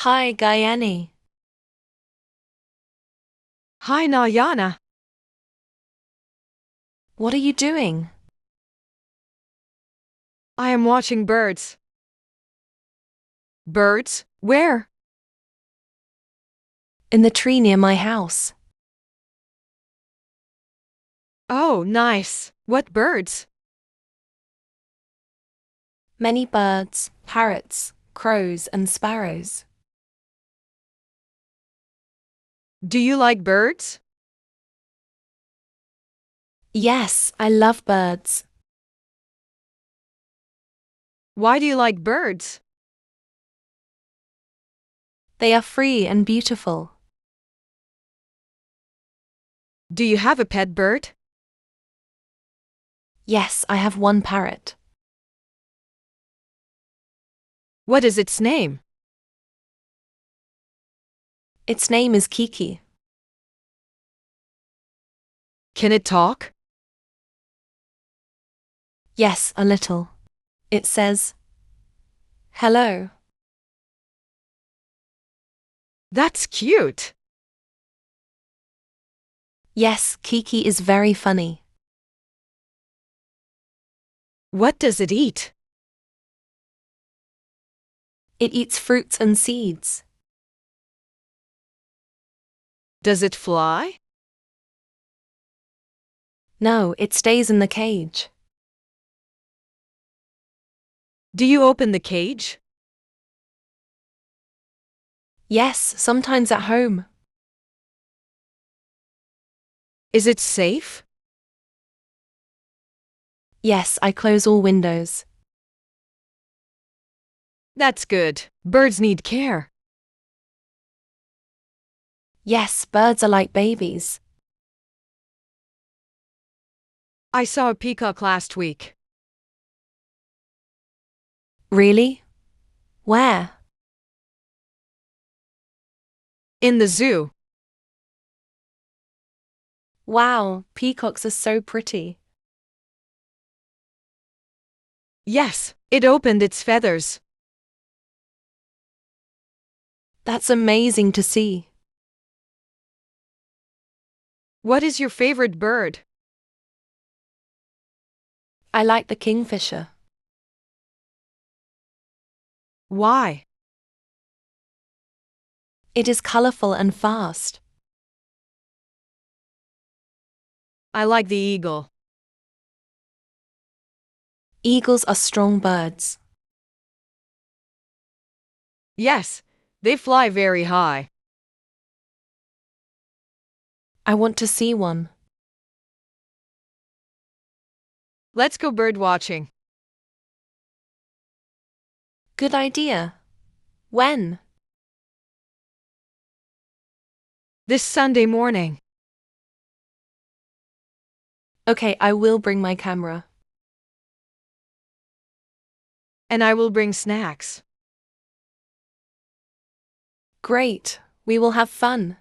Hi, Gayani. Hi, Nayana. What are you doing? I am watching birds. Birds? Where? In the tree near my house. Oh, nice. What birds? Many birds, parrots, crows, and sparrows. Do you like birds? Yes, I love birds. Why do you like birds? They are free and beautiful. Do you have a pet bird? Yes, I have one parrot. What is its name? Its name is Kiki. Can it talk? Yes, a little. It says, hello. That's cute. Yes, Kiki is very funny. What does it eat? It eats fruits and seeds. Does it fly? No, it stays in the cage. Do you open the cage? Yes, sometimes at home. Is it safe? Yes, I close all windows. That's good. Birds need care. Yes, birds are like babies. I saw a peacock last week. Really? Where? In the zoo. Wow, peacocks are so pretty. Yes, it opened its feathers. That's amazing to see. What is your favorite bird? I like the kingfisher. Why? It is colorful and fast. I like the eagle. Eagles are strong birds. Yes, they fly very high. I want to see one. Let's go bird watching. Good idea. When? This Sunday morning. Okay, I will bring my camera. And I will bring snacks. Great. We will have fun.